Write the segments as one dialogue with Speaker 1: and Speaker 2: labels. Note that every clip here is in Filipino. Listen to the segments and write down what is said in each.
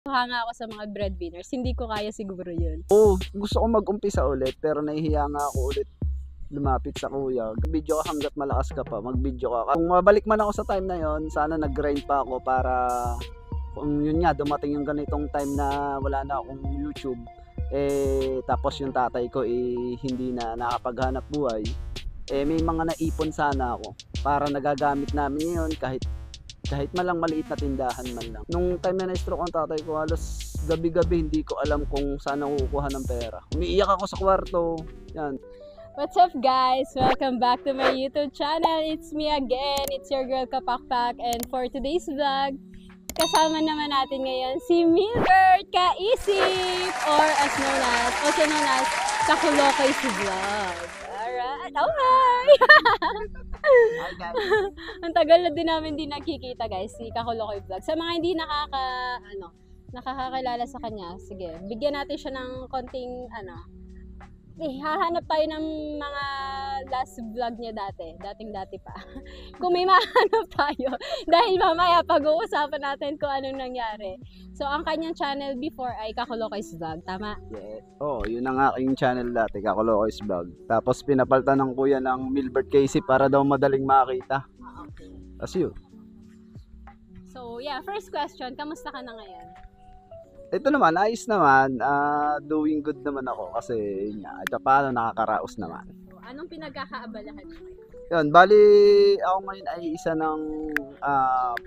Speaker 1: hanga ako sa mga breadwinners. Hindi ko kaya siguro yun.
Speaker 2: Gusto ko mag-umpisa ulit pero nahihiya nga ako ulit lumapit sa kuya. Video ka hanggat malakas ka pa, mag-video ka. Kung mabalik man ako sa time na yon, sana nag-grind pa ako para kung yun nga, dumating yung ganitong time na wala na akong YouTube, tapos yung tatay ko hindi na nakapaghanap buhay, may mga naipon sana ako para nagagamit namin ngayon kahit malang maliit na tindahan man lang. Nung time na na-stroke ang tatay ko, halos gabi-gabi hindi ko alam kung saan ako kukuha ng pera. Umiiyak ako sa kwarto. Yan.
Speaker 1: What's up guys? Welcome back to my YouTube channel. It's me again. It's your girl Kapakpak, and for today's vlog, kasama naman natin ngayon si Milbert Kaisip, or also known as Kakulokoy si Vlog. Alright. Oh hi!
Speaker 2: Hi guys.
Speaker 1: Ang tagal na din namin din nakikita guys, si Kakulokoy Vlog. Sa mga hindi nakakakilala sa kanya, sige, bigyan natin siya ng konting hahanap tayo ng mga last vlog niya dating-dati pa. Kung may mahanap tayo, dahil mamaya pag-uusapan natin kung anong nangyari. So, ang kanyang channel before ay Kakulokoy's Vlog, tama?
Speaker 2: Yeah. Yun ang aking channel dati, Kakulokoy's Vlog. Tapos pinapalitan ng kuya ng Milbert Casey para daw madaling makita.
Speaker 1: Okay.
Speaker 2: As yun.
Speaker 1: So, yeah, first question, kamusta ka na ngayon?
Speaker 2: Ito naman, ayos naman. Doing good naman ako kasi nga, paano nakakaraos naman.
Speaker 1: So, anong pinagkakaabalahan mo?
Speaker 2: Yun, bali ako ngayon ay isa ng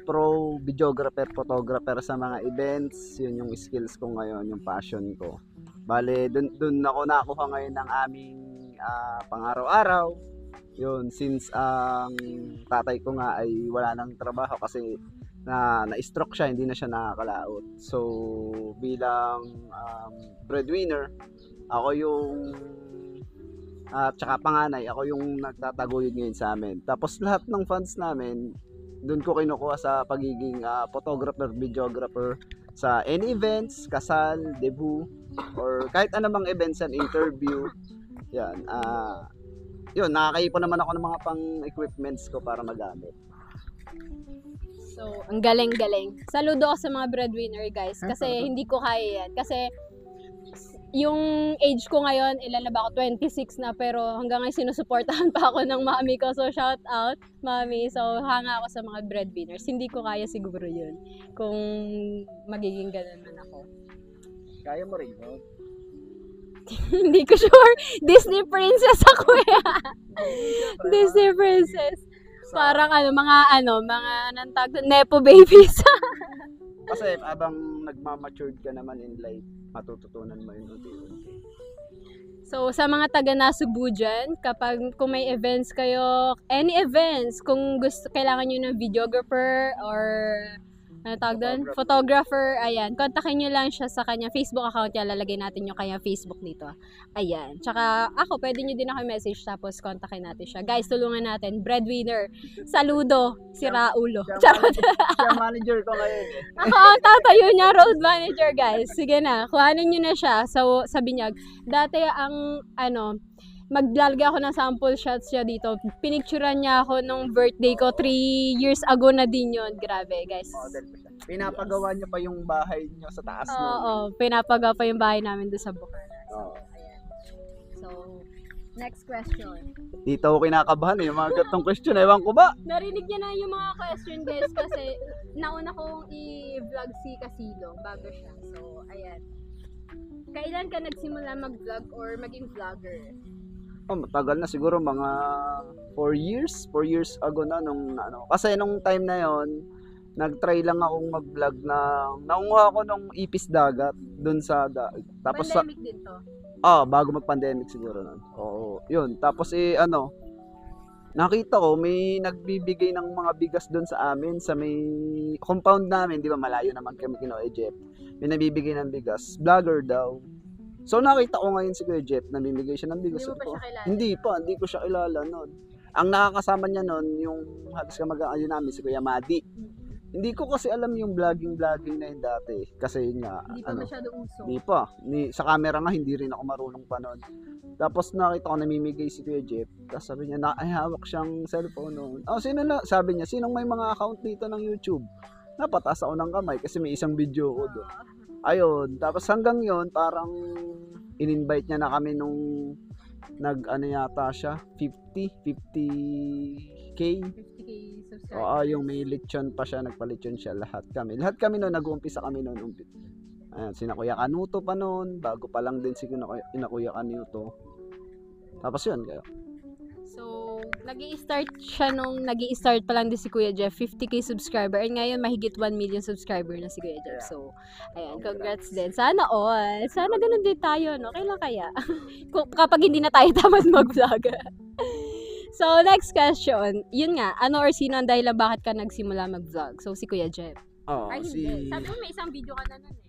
Speaker 2: pro videographer, photographer sa mga events. Yun yung skills ko ngayon, yung passion ko. Bali, dun ako nakuha ngayon ng aming pang-araw-araw. Yun, since ang tatay ko nga ay wala nang trabaho kasi na-stroke siya, hindi na siya nakakalaot. So, bilang breadwinner, ako yung tsaka panganay, ako yung nagtataguyod ngayon sa amin. Tapos lahat ng funds namin, doon ko kinukuha sa pagiging photographer, videographer sa any events, kasal, debut, or kahit anumang events and interview. Yan. Yun, nakakaipon naman ako ng mga pang-equipments ko para magamit.
Speaker 1: So, ang galing-galing. Saludo ako sa mga breadwinner guys kasi hindi ko kaya yan. Kasi yung age ko ngayon, ilan na ba ako? 26 na, pero hanggang ngayon sinusuportahan pa ako ng mami ko. So, shout out, mami. So, hanga ako sa mga breadwinners. Hindi ko kaya siguro yun kung magiging ganun man ako.
Speaker 2: Kaya mo rin, no?
Speaker 1: Hindi ko sure. Disney princess ako eh. Disney princess. Parang mga anong tawag doon, nepo babies.
Speaker 2: Kasi abang nagmamatured ka naman in life, matututunan mo yun unti-unti.
Speaker 1: So, sa mga taga-Nasubu dyan, kung may events kayo, any events, kung kailangan nyo ng videographer or photographer, ayan, kontakin nyo lang siya sa kanya Facebook account niya, lalagay natin yung kanya Facebook dito. Ayan. Tsaka ako, pwede nyo din ako message tapos kontakin natin siya. Guys, tulungan natin. Breadwinner. Saludo. Si Raulo.
Speaker 2: Siya manager ko ngayon eh.
Speaker 1: Ako ang tatayo niya, road manager guys. Sige na, kuhanin nyo na siya. So, sabi niya, dati ang maglalagay ako ng sample shots siya dito. Pinicturean niya ako nung birthday ko 3 years ago na din yun. Grabe, guys.
Speaker 2: Model pa siya. Pinapagawa niya pa yung bahay niyo sa taas mo.
Speaker 1: Oo, pinapagawa pa yung bahay namin doon sa Bukaras.
Speaker 2: Oo.
Speaker 1: Ayan. So, next question.
Speaker 2: Dito ako kinakabahan yung mga gatong question. Ewan ko ba?
Speaker 1: Narinig niya na yung mga question guys kasi nauna kong i-vlog si Casilo bago siya. So, ayan. Kailan ka nagsimula mag-vlog or maging vlogger?
Speaker 2: Matagal na siguro mga 4 years ago na nung kasi nung time na yon nag-try lang akong mag-vlog na naunguha ako nung ipis dagat doon sa tapos
Speaker 1: pandemic din to.
Speaker 2: Bago mag-pandemic siguro noon. Oo, yun. Tapos nakita ko may nagbibigay ng mga bigas doon sa amin sa may compound namin, di ba malayo naman kami kino Jeff. May nabibigay ng bigas, vlogger daw. So nakita ko ngayon si Kuya Jeff, namimigay siya ng bigas.
Speaker 1: Hindi mo pa siya kilala?
Speaker 2: Hindi ko siya kilala noon. Ang nakakasama niya noon, yung halos kamag-anak namin, si Kuya Madi. Hindi ko kasi alam yung vlogging na yun dati. Kasi nga,
Speaker 1: hindi pa masyado uso.
Speaker 2: Hindi pa. Sa camera nga, hindi rin ako marunong pa noon. Tapos nakita ko namimigay si Kuya Jeff. Tapos sabi niya, hawak siyang cellphone noon. Sabi niya, sinong may mga account dito ng YouTube? Napataas ako ng kamay kasi may isang video ko doon. Ayun, tapos hanggang yon parang in-invite niya na kami nung nag-ano yata siya, 50K.
Speaker 1: 50K subscribers.
Speaker 2: Oo, yung may lechon pa siya, nagpa-lechon siya, lahat kami noon, nag-uumpisa kami noon. Ayan, sina Kuya Kanuto pa noon, bago pa lang din si Kuya Kanuto. Tapos yun, kayo.
Speaker 1: So, nag-i-start pa lang din si Kuya Jeff, 50K subscriber. And ngayon, mahigit 1 million subscriber na si Kuya Jeff. So, ayan, congrats din. Sana all. Sana ganun din tayo, no? Kailan kaya? Kapag hindi na tayo tamad mag-vlog. So, next question. Yun nga, ano or sino ang dahilan bakit ka nagsimula mag-vlog? So, si Kuya Jeff.
Speaker 2: Oo,
Speaker 1: Ay, hindi. Sabi mo may isang video ka na nun eh.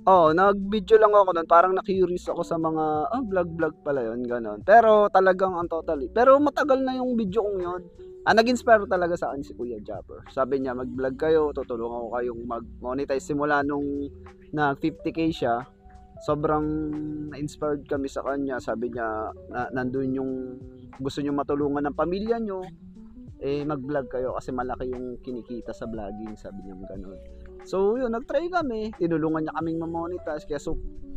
Speaker 2: Oo, nag-video lang ako nun. Parang na-curious ako sa mga, vlog pala yun, gano'n. Pero talagang ang totally. Pero matagal na yung video kong yun. Nag-inspire talaga sa akin si Kuya Japper. Sabi niya, mag-vlog kayo, tutulungan ko kayong mag-monetize. Simula nung na 50K siya, sobrang na-inspired kami sa kanya. Sabi niya, nandun yung gusto niyo matulungan ng pamilya niyo, mag-vlog kayo kasi malaki yung kinikita sa vlogging, sabi niya gano'n. So yun, nag-try kami, tinulungan niya kaming ma-monetize, kaya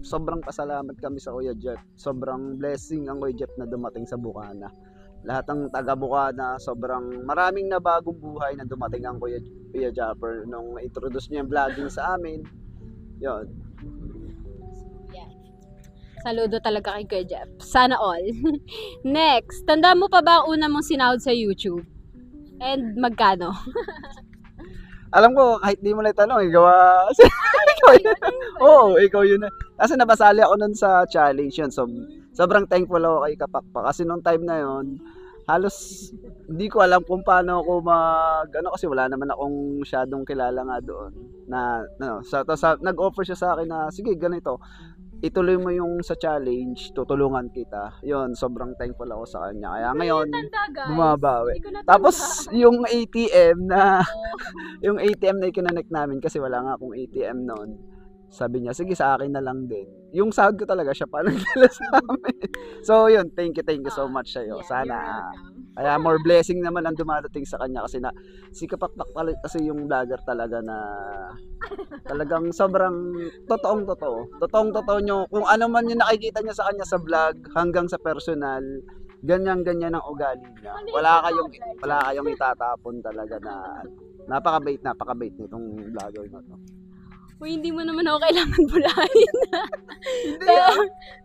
Speaker 2: sobrang pasalamat kami sa Kuya Jeff. Sobrang blessing ang Kuya Jeff na dumating sa Bukana. Lahat ng taga Bukana, sobrang maraming na bagong buhay na dumating ang Kuya Japper nung na-introduce niya yung vlogging sa amin. Yun.
Speaker 1: Yeah. Saludo talaga kay Kuya Jeff. Sana all. Next, tanda mo pa ba ang una mong sinahod sa YouTube? And magkano?
Speaker 2: Alam ko, kahit di mo na itanong, gawa. Ikaw yun. Oo, ikaw yun. Kasi nabasali ako nun sa challenge yun. So, sobrang thankful ako kay Kapakpak. Kasi nung time na yun, halos hindi ko alam kung paano ako kasi wala naman akong masyadong kilala nga doon. Nag-offer siya sa akin na, sige, ganito. Ituloy mo yung sa challenge, tutulungan kita. Yun, sobrang thankful ako sa kanya. Kaya ngayon, bumabawi. Tapos, yung ATM na, yung ATM na ikinonect namin kasi wala nga akong ATM noon. Sabi niya, sige, sa akin na lang din. Yung sahod ko talaga, siya pa nagdala sa amin. So, yun, thank you so much sa'yo. Sana, kaya more blessing naman ang dumadating sa kanya kasi si Kapakpak kasi yung vlogger talaga na talagang sobrang totoong-totoo nyo. Kung ano man yung nakikita niya sa kanya sa vlog hanggang sa personal, ganyan ang ugali niya. Wala kayong itatapon talaga na napakabait nitong vlogger na to.
Speaker 1: Uy, hindi mo naman ako kailangan bulahin.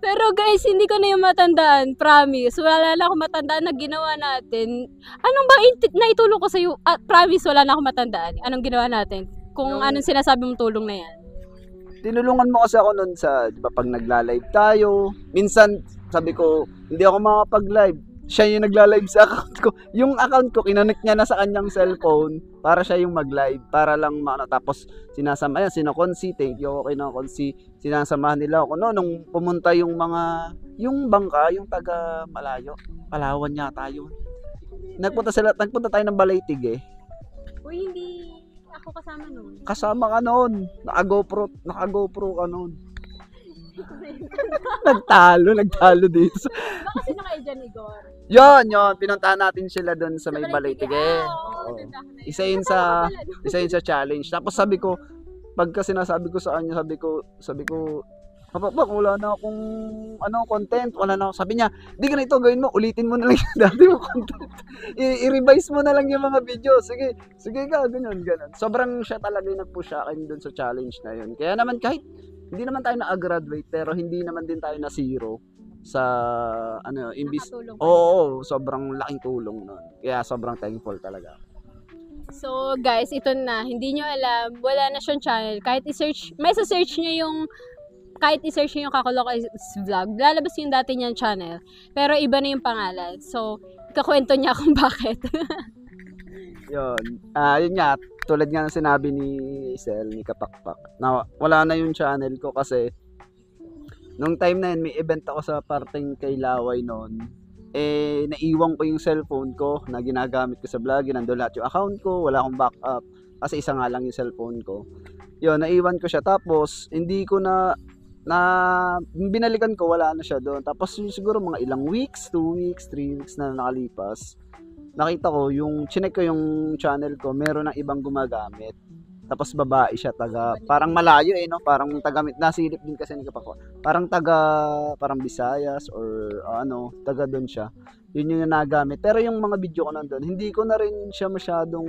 Speaker 1: pero guys, hindi ko na yung matandaan. Promise. Wala na ako matandaan na ginawa natin. Anong ba naitulong ko sa'yo? Promise, wala na ako matandaan. Anong ginawa natin? Kung anong sinasabi mong tulong na yan.
Speaker 2: Tinulungan mo kasi ako nun sa, di ba, pag nagla-live tayo. Minsan, sabi ko, hindi ako makapag-live. Siya yung nagla-live sa account ko. Yung account ko, kinonect niya na sa kanyang cellphone para siya yung mag-live. Para lang, tapos sinasama, sino Consi, thank you ako kay Consi. Sinasamahan nila ako. No, nung pumunta yung bangka, yung taga malayo, Palawan yata yun. Nagpunta tayo ng Balaytig eh.
Speaker 1: Uy, hindi ako kasama nun.
Speaker 2: Kasama ka nun. Naka-GoPro ka nun. Nagtalo dito.
Speaker 1: Baka sino kayo dyan, Igor?
Speaker 2: Yun, pinuntahan natin sila doon sa may Balaytig eh. Isa yun sa challenge. Tapos sabi ko, pagka sinasabi ko sa kanya, sabi ko, Kapakpak, wala na akong content, wala na ako. Sabi niya, di ganito, gawin mo, ulitin mo na lang yung dati mo content. I-revise mo na lang yung mga video. Sige ka, ganyan. Sobrang siya talaga yung nag-push sa akin doon sa challenge na yun. Kaya naman kahit hindi naman tayo na-graduate, pero hindi naman din tayo na zero sa imbis. Oo, sobrang laking tulong nun. Kaya sobrang thankful talaga.
Speaker 1: So guys, ito na, hindi nyo alam, wala na siyang channel. Kahit i-search nyo yung Kakaloka Vlog, lalabas yung dati niyang channel. Pero iba na yung pangalan. So, ikakwento niya kung bakit.
Speaker 2: Yun nga, tulad nga ng sinabi ni Sel, ni Kapakpak, na wala na yung channel ko kasi nung time na yun, may event ako sa parteng kay Laway noon. Naiwan ko yung cellphone ko na ginagamit ko sa vlog, nandun lahat yung account ko, wala akong backup kasi isa nga lang yung cellphone ko. Yun, naiwan ko siya, tapos hindi ko na binalikan ko, wala na siya doon. Tapos siguro mga ilang weeks, 2 weeks, 3 weeks na nakalipas, nakita ko, chinek ko yung channel ko, meron ng ibang gumagamit. Tapos babae siya, parang malayo no? Parang nasilip din kasi ni Kapako. Parang Visayas or taga doon siya. Yun yung nagamit. Pero yung mga video ko nandun, hindi ko na rin siya masyadong,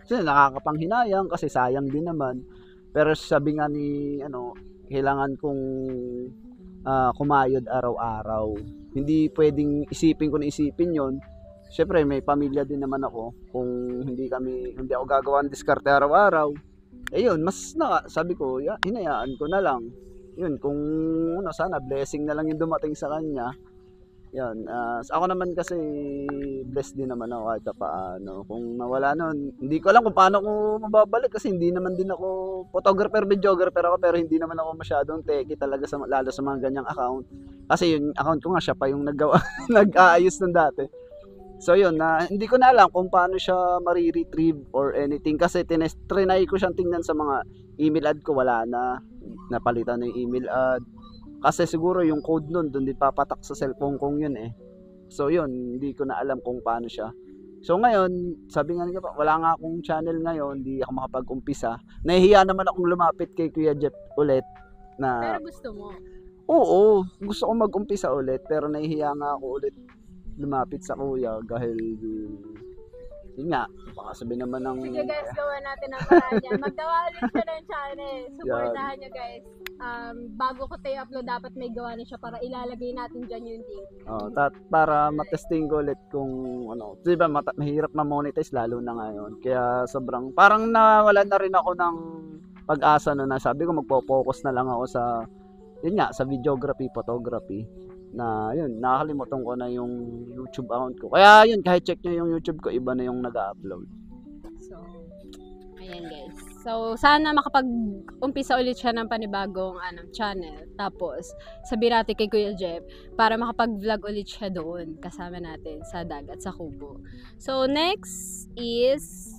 Speaker 2: kasi nakakapanghinayang kasi sayang din naman. Pero sabi nga ni, kailangan kong kumayod araw-araw. Hindi pwedeng isipin yon. Siyempre may pamilya din naman ako. Kung hindi ako gagawa ng diskarte araw-araw, yun, sabi ko, hinayaan ko na lang. Yun, kung sana blessing na lang yung dumating sa kanya. Yan, ako naman kasi blessed din naman ako kahit paano. Kung nawala nun, hindi ko alam kung paano ko mababalik kasi hindi naman din ako photographer, videographer ako, pero hindi naman ako masyadong techie talaga lalo sa mga ganyang account. Kasi yung account ko nga siya pa yung nag-aayos ng dati. So yun, hindi ko na alam kung paano siya mariretrieve or anything kasi trinay ko siyang tingnan sa mga email ad ko, wala na, napalitan na yung email ad. Kasi siguro yung code nun, doon din papatak sa cellphone kong yun eh. So yun, hindi ko na alam kung paano siya. So ngayon, sabi nga nila, wala nga akong channel ngayon, hindi ako makapag-umpisa. Nahihiya naman akong lumapit kay Kuya Jeff ulit.
Speaker 1: Pero gusto mo?
Speaker 2: Oo, gusto ko mag-umpisa ulit, pero nahihiya nga ako ulit lumapit sa kuya dahil yun nga, baka sabihin naman ng...
Speaker 1: Sige guys, gawa natin ang paraan yan. Maggawa ulit siya ng channel. Supportahan nyo guys. Bago ko tayo upload, dapat may gawa na siya para ilalagay natin dyan yung link.
Speaker 2: Para matesting ko ulit kung diba mahirap ma-monetize lalo na ngayon. Kaya sobrang, parang nawala na rin ako ng pag-asa na sabi ko magpo-focus na lang ako sa, yun nga, sa videography, photography. Na yun, nakakalimutan ko na yung YouTube account ko. Kaya yun, kahit check nyo yung YouTube ko, iba na yung nag-upload.
Speaker 1: So, ayan guys. So, sana makapag-umpisa ulit siya ng panibagong channel. Tapos, sabihin natin kay Kuya Jeff para makapag-vlog ulit siya doon kasama natin sa dagat, sa Kubo. So, next is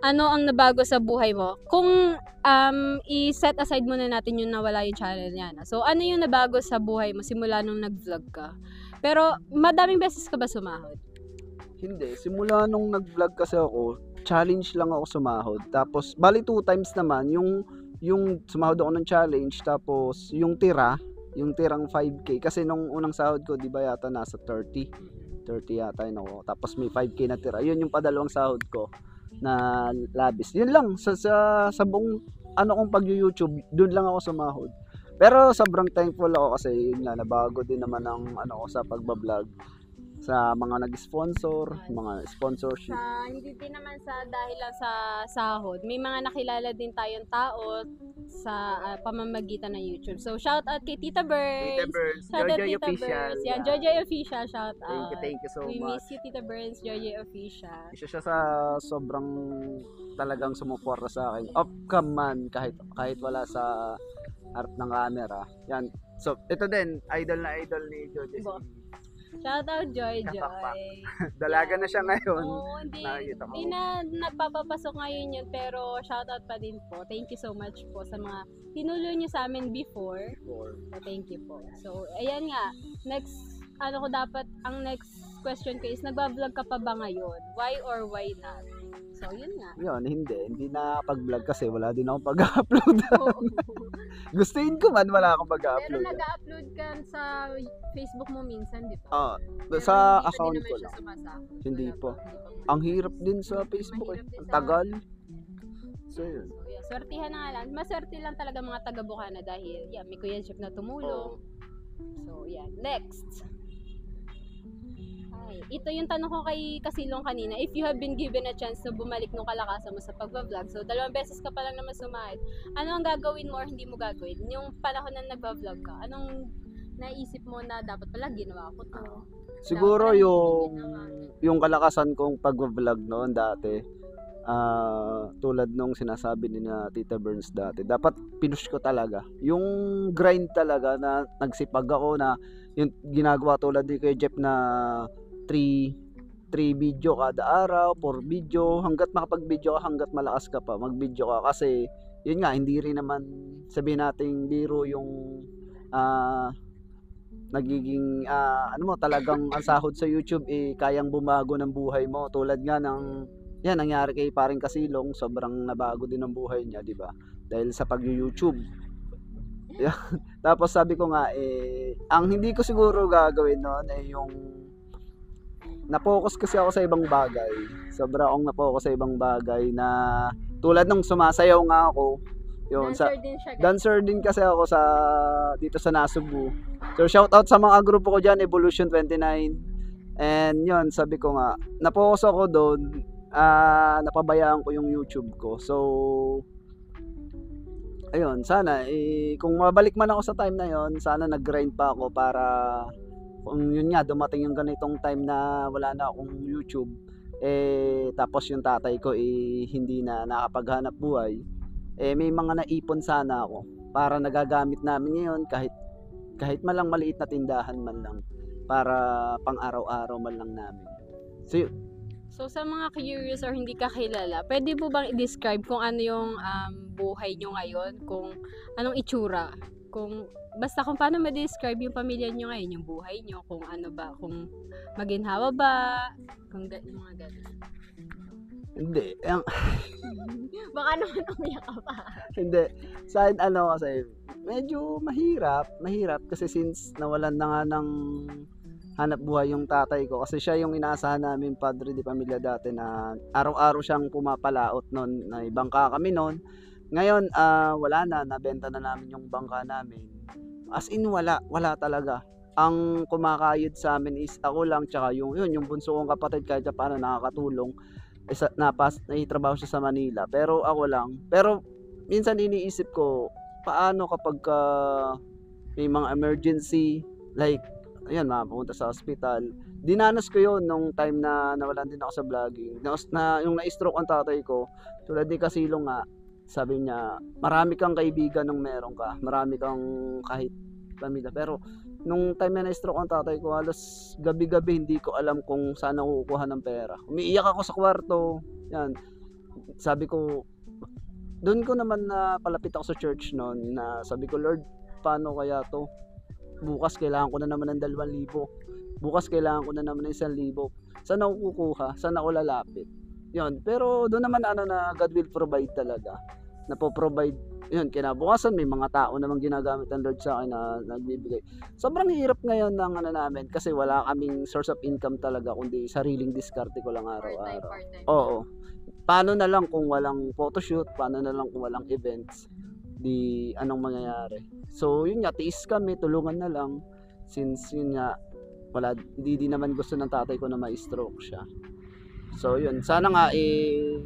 Speaker 1: ano ang nabago sa buhay mo? Kung i-set aside muna natin yung nawala yung channel niya. So, ano yung nabago sa buhay mo simula nung nag-vlog ka? Pero, madaming beses ka ba sumahod?
Speaker 2: Hindi. Simula nung nag-vlog kasi ako, challenge lang ako sumahod. Tapos, bali 2 times naman, yung sumahod ako ng challenge, tapos yung tirang 5K. Kasi nung unang sahod ko, di ba yata nasa 30 yata yun ako. Tapos may 5K na tira. Yun yung padalawang sahod ko na labis. Yun lang sa buong kong pag-YouTube, doon lang ako sumahod. Pero sobrang thankful ako kasi yun nga, nabago din naman ang ko sa pagba-vlog sa mga nag-sponsor, mga sponsorship.
Speaker 1: Hindi din naman dahil lang sa sahod. May mga nakilala din tayong tao sa pamamagitan ng YouTube. So, shout out kay Tita Burns.
Speaker 2: Jojoy Official.
Speaker 1: Yan, Jojoy Official, shout out.
Speaker 2: Thank you so much.
Speaker 1: We miss you, Tita Burns, Jojoy Official.
Speaker 2: Isa siya sa sobrang talagang sumuporta sa akin. Off-cam man, kahit wala sa harap ng camera. Yan. So, ito din, idol na idol ni Jojoy.
Speaker 1: Shout out Joy.
Speaker 2: Dalaga na siya ngayon.
Speaker 1: Oo, hindi na nagpapapasok ngayon yun, pero shout out pa din po. Thank you so much po sa mga tinulong niyo sa amin before. So, thank you po. So, ayan nga. Ang next question ko is, nagba-vlog ka pa ba ngayon? Why or why not? So, yun nga.
Speaker 2: Yun, hindi na pag-vlog kasi wala din akong pag-upload. Gustuin ko man, wala akong pag-upload.
Speaker 1: Pero nag-upload ka sa Facebook mo minsan, di ba?
Speaker 2: Sa account ko lang. Hindi po. Ang hirap din sa Facebook Ang tagal. So, yun.
Speaker 1: Swertihan na nga lang. Maswerte lang talaga mga taga-Bukana dahil may Kuya Jeff na tumulong. So, yan. Next. Ito yung tanong ko kay Kasilong kanina. If you have been given a chance na bumalik nung kalakasan mo sa pagbablog, so 2 beses ka pa lang naman sumahid, ano ang gagawin mo or hindi mo gagawin? Yung panahon na nagbablog ka, anong naisip mo na dapat pala ginawa ko to?
Speaker 2: Siguro yung kalakasan kong pagbablog noon dati, tulad nung sinasabi ni na Tita Burns dati, dapat pinush ko talaga. Yung grind talaga na nagsipag ako na yung ginagawa tulad ni kay Jeff na 3 video kada araw, 4 video, hanggat makapag-video ka, hanggat malakas ka pa, mag-video ka. Kasi, yun nga, hindi rin naman, sabihin natin, biro yung nagiging, talagang ang sahod sa YouTube, kayang bumago ng buhay mo. Tulad nga ng yan nangyari kay paring Kasilong, sobrang nabago din ang buhay niya, di ba? Dahil sa pag-YouTube. Yan. Tapos sabi ko nga, ang hindi ko siguro gagawin noon yung na-focus kasi ako sa ibang bagay. Sobra akong na-focus sa ibang bagay na tulad nung sumasayaw nga ako. Yun,
Speaker 1: Dancer din siya, guys.
Speaker 2: dancer din kasi ako sa dito sa Nasubu. So shout out sa mga grupo ko diyan, Evolution 29. And yun, sabi ko nga, na-focus ako doon, napabayaan ko yung YouTube ko. So ayun, sana kung mabalik man ako sa time na yon, sana nag-grind pa ako para kung yun nga dumating yung ganitong time na wala na akong YouTube, tapos yung tatay ko hindi na nakapaghanap buhay, may mga naipon sana ako para nagagamit namin ngayon kahit man lang maliit na tindahan man lang para pang araw-araw man lang namin. So yun.
Speaker 1: So sa mga curious or hindi kakilala, pwede po bang i-describe kung ano yung buhay nyo ngayon, kung anong itsura, kung basta kung paano ma-describe yung pamilya nyo ngayon, yung buhay nyo, kung ano ba, kung maginhawa ba, kung yung mga ganun.
Speaker 2: Hindi.
Speaker 1: Baka naman umiyak ka pa.
Speaker 2: Hindi. Sa akin kasi medyo mahirap kasi since nawalan na nga ng hanap buhay yung tatay ko kasi siya yung inaasahan namin padre di pamilya dati na araw-araw siyang pumapalaot noon, na bangka kami noon. Ngayon wala na, nabenta na namin yung bangka namin. As in wala talaga. Ang kumakayod sa amin is ako lang tsaka yung bunso kong kapatid kahit pa paano nakakatulong. Naitrabaho siya sa Manila pero ako lang. Pero minsan iniisip ko paano kapag may mga emergency like ayan, mapunta sa hospital. Dinanas ko yon nung time na nawalan din ako sa vlogging. Yung na-stroke ang tatay ko, tulad ni Kasilong nga, sabi niya, marami kang kaibigan nung meron ka. Marami kang kahit pamilya. Pero nung time na na-stroke ang tatay ko, halos gabi-gabi hindi ko alam kung saan ako kukuha ng pera. Umiiyak ako sa kwarto. Yan. Sabi ko, doon ko naman na palapit ako sa church noon na sabi ko, Lord, paano kaya to? Bukas kailangan ko na naman ng 2,000. Bukas kailangan ko na naman ng 1,000. Saan ako kukuha? Saan ako lalapit? Yun. Pero doon naman na God will provide talaga. Napo-provide. Yun, kinabukasan may mga tao namang ginagamit ng Lord sa akin na nagbibigay. Sobrang hirap ngayon ng namin kasi wala kaming source of income talaga kundi sariling diskarte ko lang araw-araw. Oo. Paano na lang kung walang photoshoot? Paano na lang kung walang events? Di anong mangyayari? So yun nga, tiis kami, tulungan na lang since yun nga wala, di naman gusto ng tatay ko na ma-stroke siya. So yun, sana nga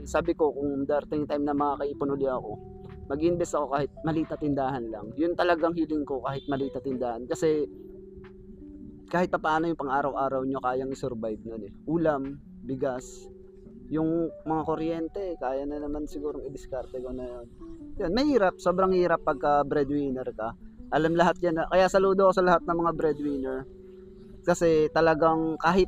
Speaker 2: sabi ko kung darating time na makakaipon uli ako, mag-invest ako kahit maliit na tindahan lang. Yun talagang hiling ko, kahit maliit na tindahan kasi kahit pa paano yung pang araw-araw nyo kayang i-survive nun ulam, bigas, yung mga kuryente, kaya na naman siguro i-diskarte ko na yun. Yan, mahirap, sobrang hirap pagka breadwinner ka. Alam lahat yan, kaya saludo ako sa lahat ng mga breadwinner. Kasi talagang kahit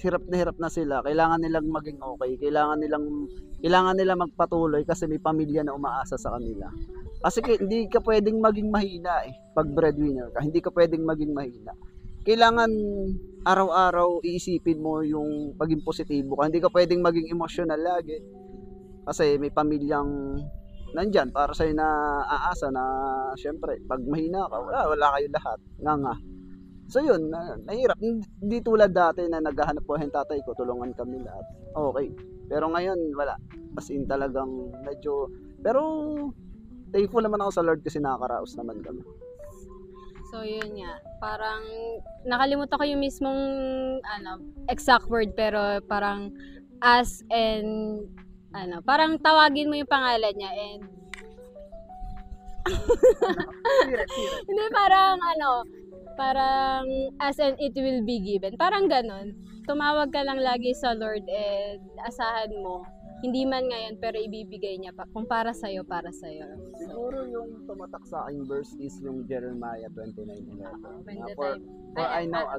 Speaker 2: hirap na sila, kailangan nilang maging okay, kailangan nila magpatuloy kasi may pamilya na umaasa sa kanila. Kasi hindi ka pwedeng maging mahina pag breadwinner ka, hindi ka pwedeng maging mahina. Kailangan araw-araw iisipin mo yung paging positibo ka. Hindi ka pwedeng maging emotional lagi. Kasi may pamilyang nandyan para sa'yo na aasa na syempre pag mahina ka, wala kayo lahat. Nga. So yun, nahirap. Hindi tulad dati na naghahanap po yung tatay ko, tulungan kami lahat. Okay. Pero ngayon, wala. As in talagang medyo, pero thankful naman ako sa Lord kasi nakakaraos naman kami.
Speaker 1: So yun nga, parang nakalimutan ko yung mismong exact word pero parang as and parang tawagin mo yung pangalan niya and hindi parang as and it will be given. Parang ganon. Tumawag ka lang lagi sa Lord and asahan mo. Hindi man ngayon pero ibibigay niya pa kung para sa'yo, para sa'yo.
Speaker 2: Siguro yung tumatak sa aking verse is yung Jeremiah 29:11. For I know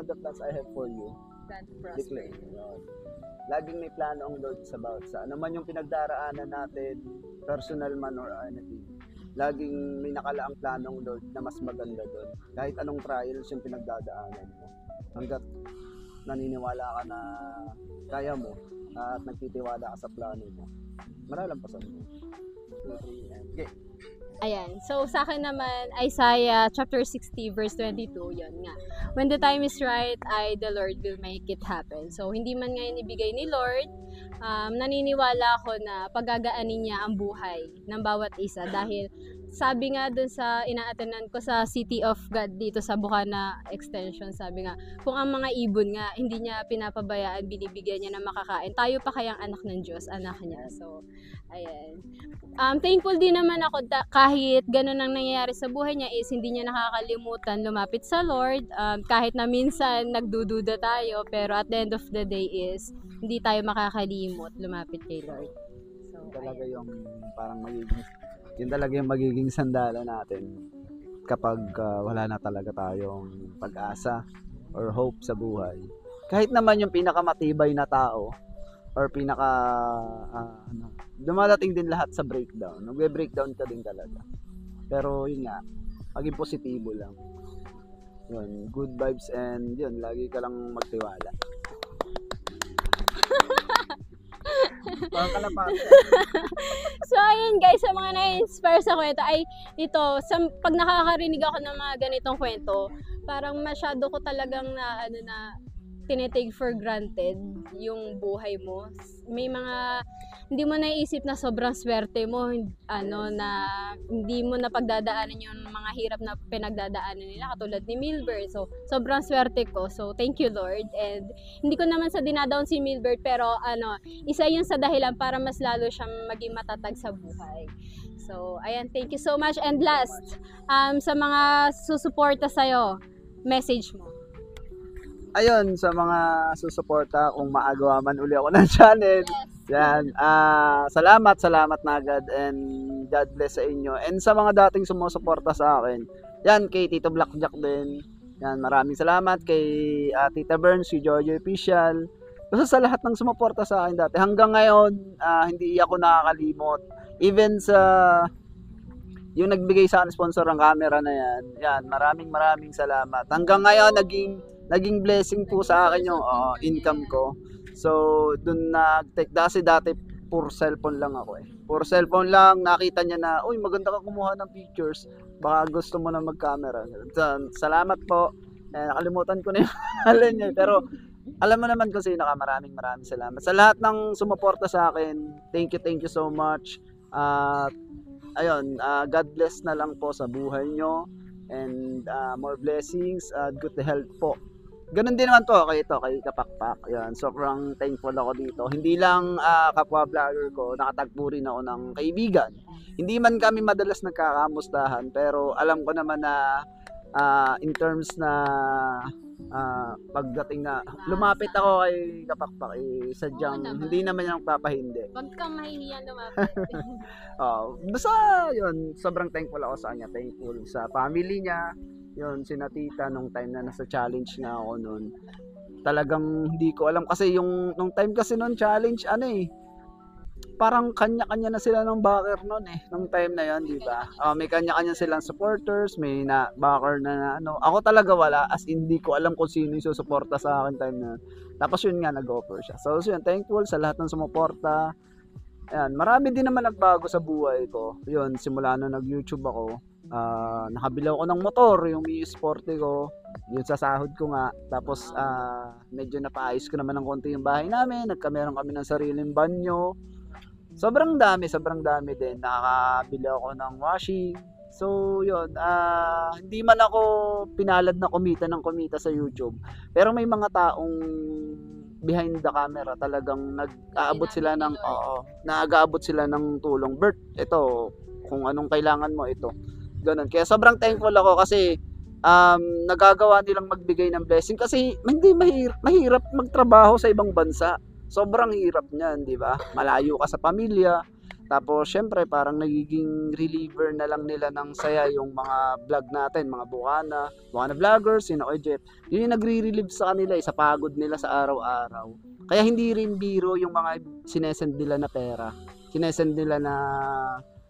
Speaker 2: the plans I have for you.
Speaker 1: Plan to prosper.
Speaker 2: Laging may plano ang Lord sa bawat sa ano man yung pinagdaraanan natin, personal man or anything. Laging may nakalaang plano ang Lord na mas maganda doon. Kahit anong trials yung pinagdadaanan mo. Hanggat naniniwala ka na kaya mo at nagtitiwala ka sa plano mo, malalampasan mo. 2, 3, and okay.
Speaker 1: Ayan. So, sa akin naman, Isaiah chapter 60 verse 22, yun nga. When the time is right, the Lord will make it happen. So, hindi man ngayon ibigay ni Lord, naniniwala ako na pagagaanin niya ang buhay ng bawat isa. Dahil, sabi nga dun sa ina-attendan ko sa City of God dito sa Bukana Extension, sabi nga, kung ang mga ibon nga, hindi niya pinapabayaan, binibigyan niya na makakain, tayo pa kayang anak ng Diyos, anak niya. So, ayan. Thankful din naman ako kahit ganun ang nangyayari sa buhay niya is hindi niya nakakalimutan lumapit sa Lord. Kahit na minsan nagdududa tayo, pero at the end of the day is hindi tayo makakalimot lumapit kay Lord. So,
Speaker 2: Yun talaga yung parang yun talaga yung magiging sandala natin kapag wala na talaga tayong pag-asa or hope sa buhay. Kahit naman yung pinakamatibay na tao or dumadating din lahat sa breakdown. Nagbe-breakdown ka din talaga. Pero yun nga, maging positibo lang. Yun, good vibes and yun, lagi ka lang magtiwala. Parang kalapate.
Speaker 1: So, ayun guys, sa mga na-inspire sa kwento ay ito, pag nakakarinig ako ng mga ganitong kwento, parang masyado ko talagang tinitake for granted yung buhay mo. May mga hindi mo naiisip na sobrang swerte mo, na hindi mo na pagdadaanan yung mga hirap na pinagdadaanan nila katulad ni Milbert. So, sobrang swerte ko. So, thank you Lord. And hindi ko naman sa dinadown si Milbert, pero isa yun sa dahilan para mas lalo siyang maging matatag sa buhay. So, ayan, thank you so much. And last, sa mga susuporta sa'yo, message mo.
Speaker 2: Ayun, sa mga susuporta, kung maagawa man uli ako ng channel, yan, salamat na agad and God bless sa inyo. And sa mga dating sumusuporta sa akin, yan, kay Tito Blackjack din, yan, maraming salamat kay Tita Burns, si Jojo Official, basta sa lahat ng sumuporta sa akin dati. Hanggang ngayon, hindi ako nakakalimot. Even sa yung nagbigay sa akin sponsor ng camera na yan, maraming salamat. Hanggang ngayon, naging blessing po sa akin yung income ko. So, dun kasi dati pure cellphone lang ako eh. Pure cellphone lang, nakita niya na, uy, maganda ka kumuha ng pictures. Baka gusto mo na mag-camera. Salamat po. Nakalimutan ko na yung pangalan niya. Pero, alam mo naman kung sino ka, maraming salamat. Sa lahat ng sumuporta sa akin, thank you so much. Ayun, God bless na lang po sa buhay nyo. And more blessings, good health po. Ganun din naman to kay Kapakpak. Yan, sobrang thankful ako dito. Hindi lang kapwa vlogger ko, nakatagpo rin ako ng kaibigan. Hindi man kami madalas nagkakamustahan, pero alam ko naman na in terms na pagdating na lumapit ako kay Kapakpak, sadyang hindi naman yung papahindi.
Speaker 1: Wag kang mahihiyan lumapit.
Speaker 2: Basta yun, sobrang thankful ako sa kanya. Thankful sa family niya. Yun, sina tita nung time na nasa challenge nga ako noon. Talagang hindi ko alam kasi nung time kasi noon challenge parang kanya-kanya na sila ng backer noon nung time na yon, di ba? May kanya-kanya silang supporters, may backer na Ako talaga wala, as hindi ko alam kung sino yung susuporta sa akin time na. Tapos yun nga, nag-offer siya. So yun, thankful sa lahat ng sumuporta. Ayan, marami din naman nagbago sa buhay ko. Yun, simula na nag-YouTube ako, nakabili ako ng motor, yung Mio Sporty ko, yun sa sahod ko nga. Tapos medyo napaayos ko naman ng konti yung bahay namin, nagkameron kami ng sariling banyo. Sobrang dami din. Nakakabili ako ng washing. So yun, hindi man ako pinalad na kumita sa YouTube, pero may mga taong behind the camera talagang nag-aabot sila ng tulong. Bert, ito, kung anong kailangan mo, ito. Ganun. Kaya sobrang thankful ako kasi nagagawa nilang magbigay ng blessing kasi hindi mahirap magtrabaho sa ibang bansa. Sobrang hirap niyan, di ba? Malayo ka sa pamilya. Tapos syempre parang nagiging reliever na lang nila ng saya yung mga vlog natin, mga Bukana vloggers, sino kay Jeff. Yun yung nagre-relieve sa kanila sa pagod nila sa araw-araw. Kaya hindi rin biro yung mga sinesend nila na pera. Sinesend nila na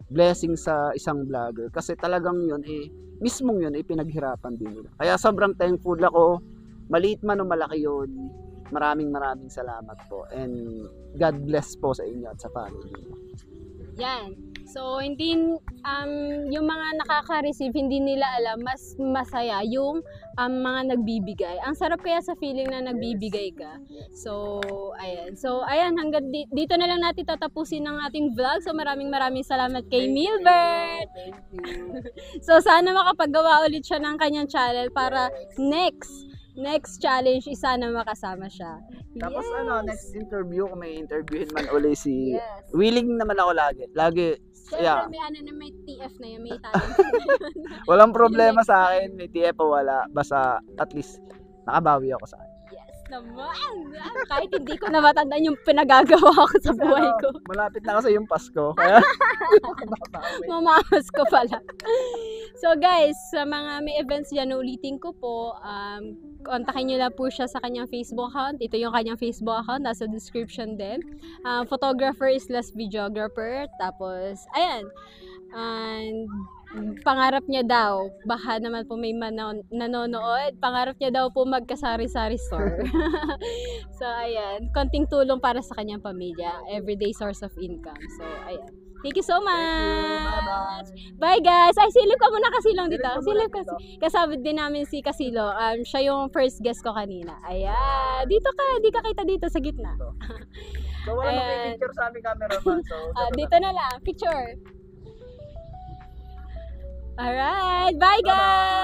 Speaker 2: blessing sa isang vlogger kasi talagang yun mismong yun pinaghirapan din nila. Kaya sobrang thankful ako, maliit man o malaki yun, maraming salamat po. And God bless po sa inyo at sa family.
Speaker 1: Yan. So, hindi, yung mga nakaka-receive, hindi nila alam, mas masaya yung mga nagbibigay. Ang sarap kaya sa feeling na nagbibigay ka. So, ayan, hanggang dito na lang natin tatapusin ang ating vlog. So, maraming salamat kay Milbert.
Speaker 2: Thank you.
Speaker 1: So, sana makapagawa ulit siya ng kanyang channel para next challenge, sana makasama siya.
Speaker 2: Tapos
Speaker 1: Yes.
Speaker 2: next interview, kung may interviewin man uli si...
Speaker 1: Yes.
Speaker 2: Willing naman ako lagi.
Speaker 1: Siyempre,
Speaker 2: Yeah.
Speaker 1: may TF na yan, may talent.
Speaker 2: Walang problema sa akin, may TF o wala. Basta at least nakabawi ako sa akin.
Speaker 1: Yes naman! Kahit hindi ko na matandaan yung pinagagawa ko sa buhay ko.
Speaker 2: Malapit na kasi yung Pasko. Kaya
Speaker 1: Mamamas ko pala. So guys, sa mga may events dyan, ulitin ko po, kontakin nyo lang po siya sa kanyang Facebook account. Ito yung kanyang Facebook account, nasa description din. Photographer is less videographer. Tapos, ayan. And pangarap niya daw, baka naman po may nanonood, pangarap niya daw po magkasari-sari store. So, ayan. Konting tulong para sa kanyang pamilya. Everyday source of income. So, ayan. Thank you so much! Bye guys! Ay, silip ka muna Kasilong dito. Silip kasi. Kasama din namin si Kasilo. Siya yung first guest ko kanina. Ayan. Dito ka. Di ka kita dito sa gitna.
Speaker 2: So wala
Speaker 1: Ayan.
Speaker 2: magpipicture sa aming cameraman. So,
Speaker 1: Dito na lang. Picture. Alright. Bye guys!